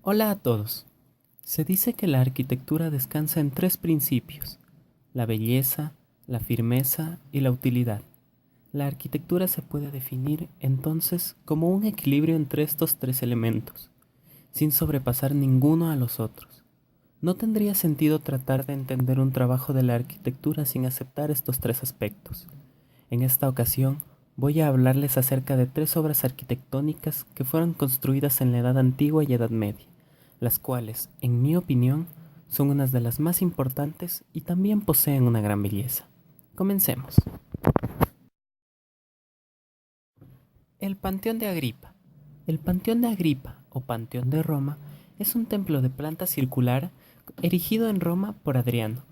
Hola a todos. Se dice que la arquitectura descansa en tres principios: la belleza, la firmeza y la utilidad. La arquitectura se puede definir entonces como un equilibrio entre estos tres elementos, sin sobrepasar ninguno a los otros. No tendría sentido tratar de entender un trabajo de la arquitectura sin aceptar estos tres aspectos. En esta ocasión, voy a hablarles acerca de tres obras arquitectónicas que fueron construidas en la Edad Antigua y Edad Media, las cuales, en mi opinión, son unas de las más importantes y también poseen una gran belleza. Comencemos. El Panteón de Agripa. El Panteón de Agripa, o Panteón de Roma, es un templo de planta circular erigido en Roma por Adriano,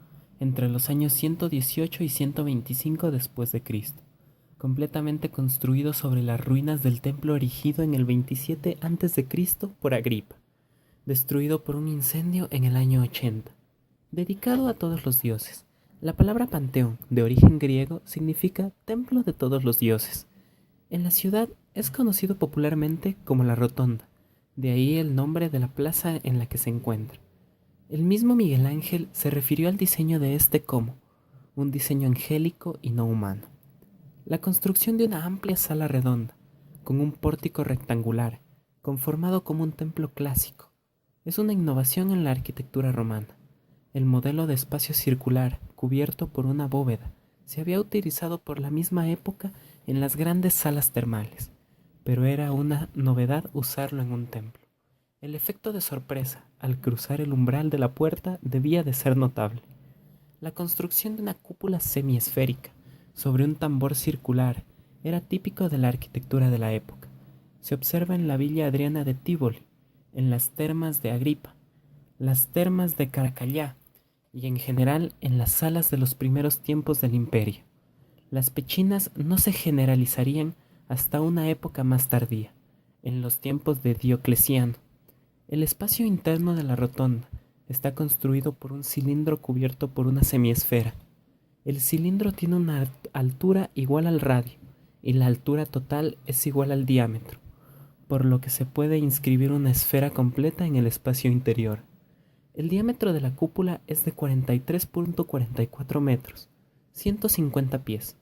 entre los años 118 y 125 después de Cristo, completamente construido sobre las ruinas del templo erigido en el 27 a.C. por Agripa, destruido por un incendio en el año 80. Dedicado a todos los dioses. La palabra panteón, de origen griego, significa templo de todos los dioses. En la ciudad es conocido popularmente como la Rotonda, de ahí el nombre de la plaza en la que se encuentra. El mismo Miguel Ángel se refirió al diseño de este como un diseño angélico y no humano. La construcción de una amplia sala redonda, con un pórtico rectangular, conformado como un templo clásico, es una innovación en la arquitectura romana. El modelo de espacio circular, cubierto por una bóveda, se había utilizado por la misma época en las grandes salas termales, pero era una novedad usarlo en un templo. El efecto de sorpresa al cruzar el umbral de la puerta debía de ser notable. La construcción de una cúpula semiesférica sobre un tambor circular era típico de la arquitectura de la época. Se observa en la Villa Adriana de Tívoli, en las termas de Agripa, las termas de Caracalla y en general en las salas de los primeros tiempos del imperio. Las pechinas no se generalizarían hasta una época más tardía, en los tiempos de Diocleciano. El espacio interno de la rotonda está construido por un cilindro cubierto por una semiesfera. El cilindro tiene una altura igual al radio y la altura total es igual al diámetro, por lo que se puede inscribir una esfera completa en el espacio interior. El diámetro de la cúpula es de 43.44 metros, 150 pies,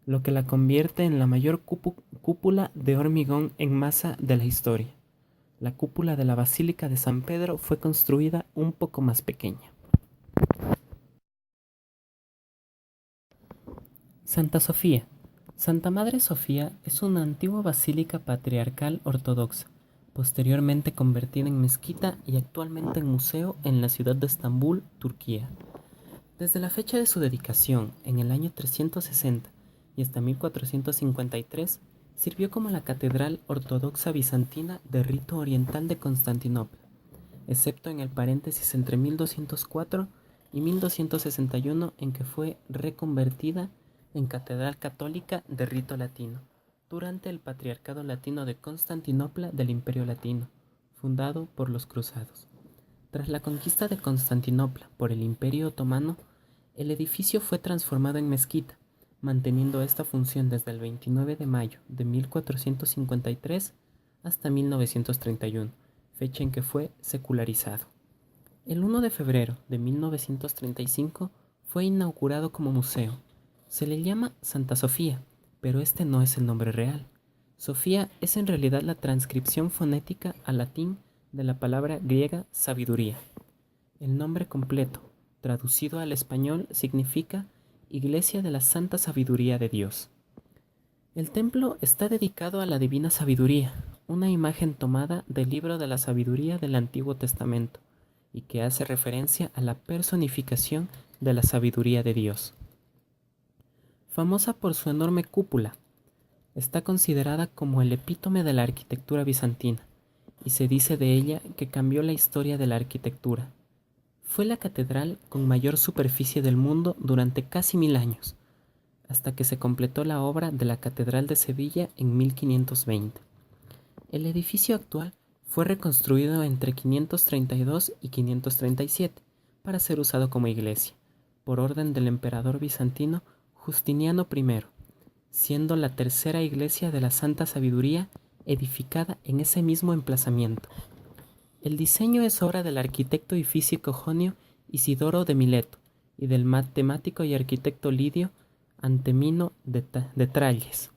lo que la convierte en la mayor cúpula de hormigón en masa de la historia. La cúpula de la Basílica de San Pedro fue construida un poco más pequeña. Santa Sofía. Santa Madre Sofía es una antigua basílica patriarcal ortodoxa, posteriormente convertida en mezquita y actualmente en museo en la ciudad de Estambul, Turquía. Desde la fecha de su dedicación, en el año 360 y hasta 1453, sirvió como la catedral ortodoxa bizantina de rito oriental de Constantinopla, excepto en el paréntesis entre 1204 y 1261 en que fue reconvertida en catedral católica de rito latino, durante el Patriarcado Latino de Constantinopla del Imperio Latino, fundado por los cruzados. Tras la conquista de Constantinopla por el Imperio Otomano, el edificio fue transformado en mezquita, manteniendo esta función desde el 29 de mayo de 1453 hasta 1931, fecha en que fue secularizado. El 1 de febrero de 1935 fue inaugurado como museo. Se le llama Santa Sofía, pero este no es el nombre real. Sofía es en realidad la transcripción fonética al latín de la palabra griega sabiduría. El nombre completo, traducido al español, significa Iglesia de la Santa Sabiduría de Dios. El templo está dedicado a la Divina Sabiduría, una imagen tomada del libro de la sabiduría del Antiguo Testamento, y que hace referencia a la personificación de la sabiduría de Dios. Famosa por su enorme cúpula, está considerada como el epítome de la arquitectura bizantina, y se dice de ella que cambió la historia de la arquitectura. Fue la catedral con mayor superficie del mundo durante casi 1000 años, hasta que se completó la obra de la Catedral de Sevilla en 1520. El edificio actual fue reconstruido entre 532 y 537 para ser usado como iglesia, por orden del emperador bizantino Justiniano I, siendo la tercera iglesia de la Santa Sabiduría edificada en ese mismo emplazamiento. El diseño es obra del arquitecto y físico jonio Isidoro de Mileto y del matemático y arquitecto lidio Antemino de Tralles.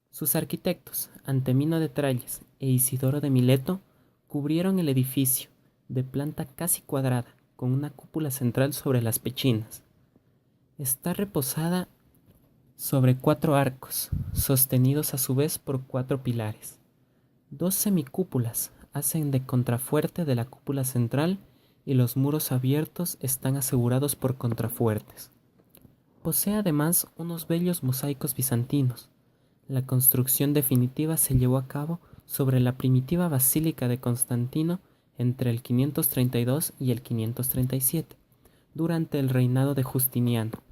Sus arquitectos, Antemino de Tralles e Isidoro de Mileto, cubrieron el edificio, de planta casi cuadrada, con una cúpula central sobre las pechinas. Está reposada sobre 4 arcos, sostenidos a su vez por 4 pilares. 2 semicúpulas hacen de contrafuerte de la cúpula central y los muros abiertos están asegurados por contrafuertes. Posee además unos bellos mosaicos bizantinos. La construcción definitiva se llevó a cabo sobre la primitiva Basílica de Constantino entre el 532 y el 537, durante el reinado de Justiniano,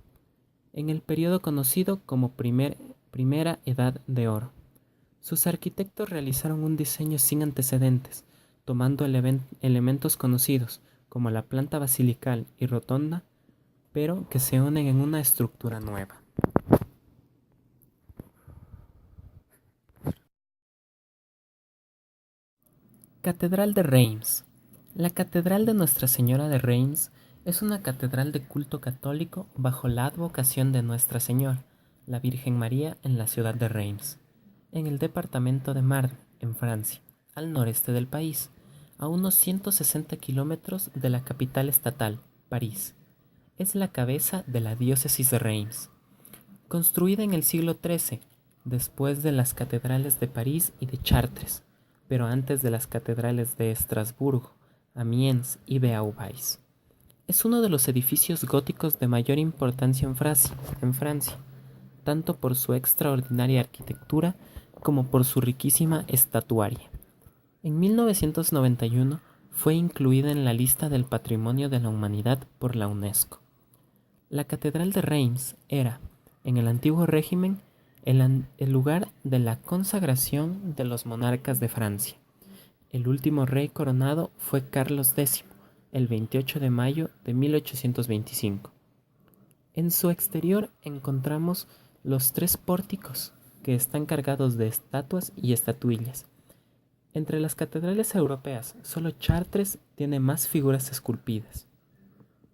en el periodo conocido como Primera Edad de Oro. Sus arquitectos realizaron un diseño sin antecedentes, tomando elementos conocidos como la planta basilical y rotonda, pero que se unen en una estructura nueva. Catedral de Reims. La Catedral de Nuestra Señora de Reims es una catedral de culto católico bajo la advocación de Nuestra Señora, la Virgen María, en la ciudad de Reims, en el departamento de Marne, en Francia, al noreste del país, a unos 160 kilómetros de la capital estatal, París. Es la cabeza de la diócesis de Reims. Construida en el siglo XIII, después de las catedrales de París y de Chartres, pero antes de las catedrales de Estrasburgo, Amiens y Beauvais. Es uno de los edificios góticos de mayor importancia en Francia, tanto por su extraordinaria arquitectura como por su riquísima estatuaria. En 1991 fue incluida en la lista del Patrimonio de la Humanidad por la UNESCO. La Catedral de Reims era, en el antiguo régimen, el lugar de la consagración de los monarcas de Francia. El último rey coronado fue Carlos X, el 28 de mayo de 1825. En su exterior encontramos los 3 pórticos, que están cargados de estatuas y estatuillas. Entre las catedrales europeas, solo Chartres tiene más figuras esculpidas.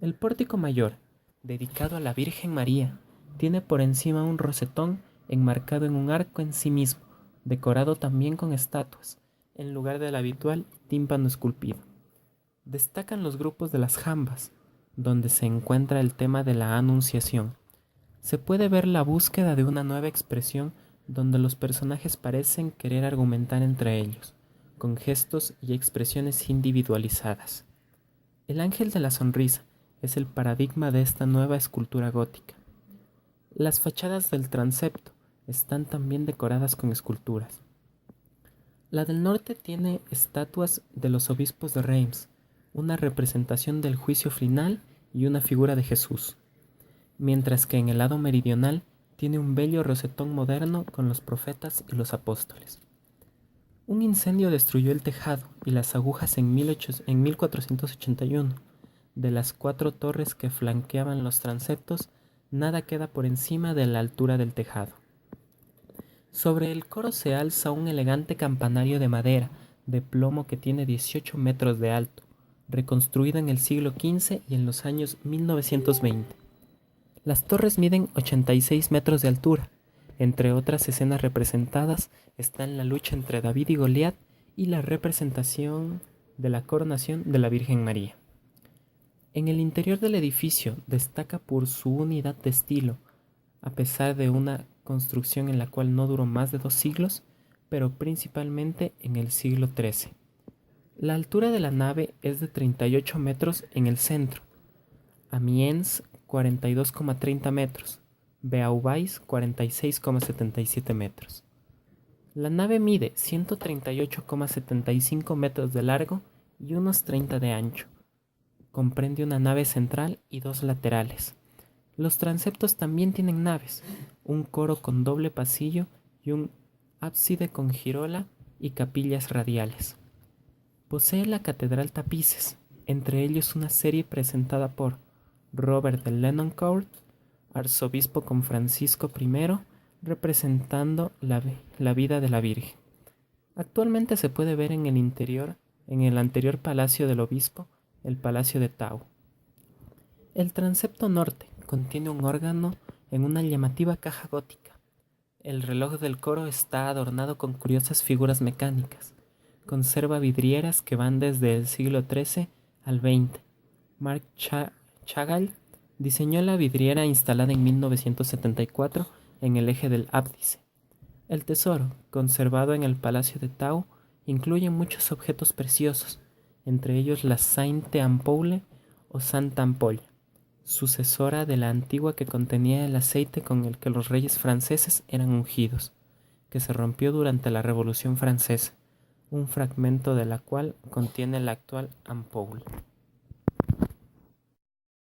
El pórtico mayor, dedicado a la Virgen María, tiene por encima un rosetón enmarcado en un arco en sí mismo, decorado también con estatuas, en lugar del habitual tímpano esculpido. Destacan los grupos de las jambas, donde se encuentra el tema de la Anunciación. Se puede ver la búsqueda de una nueva expresión donde los personajes parecen querer argumentar entre ellos, con gestos y expresiones individualizadas. El ángel de la sonrisa es el paradigma de esta nueva escultura gótica. Las fachadas del transepto están también decoradas con esculturas. La del norte tiene estatuas de los obispos de Reims, una representación del juicio final y una figura de Jesús, mientras que en el lado meridional tiene un bello rosetón moderno con los profetas y los apóstoles. Un incendio destruyó el tejado y las agujas en 1481. De las 4 torres que flanqueaban los transeptos, nada queda por encima de la altura del tejado. Sobre el coro se alza un elegante campanario de madera, de plomo que tiene 18 metros de alto, reconstruido en el siglo XV y en los años 1920. Las torres miden 86 metros de altura. Entre otras escenas representadas están la lucha entre David y Goliat y la representación de la coronación de la Virgen María. En el interior del edificio destaca por su unidad de estilo, a pesar de una construcción en la cual no duró más de 2 siglos, pero principalmente en el siglo XIII. La altura de la nave es de 38 metros en el centro, Amiens 42,30 metros, Beauvais 46,77 metros. La nave mide 138,75 metros de largo y unos 30 de ancho. Comprende una nave central y 2 laterales. Los transeptos también tienen naves, un coro con doble pasillo y un ábside con girola y capillas radiales. Posee la catedral tapices, entre ellos una serie presentada por Robert de Lenoncourt, arzobispo con Francisco I, representando la vida de la Virgen. Actualmente se puede ver en el interior en el anterior palacio del obispo, el Palacio de Tau. El transepto norte contiene un órgano en una llamativa caja gótica. El reloj del coro está adornado con curiosas figuras mecánicas. Conserva vidrieras que van desde el siglo XIII al XX. Marc Chagall diseñó la vidriera instalada en 1974 en el eje del ábside. El tesoro, conservado en el Palacio de Tau, incluye muchos objetos preciosos, entre ellos la Sainte Ampoule o Santa Ampolla, sucesora de la antigua que contenía el aceite con el que los reyes franceses eran ungidos, que se rompió durante la Revolución Francesa, un fragmento de la cual contiene la actual ampoule.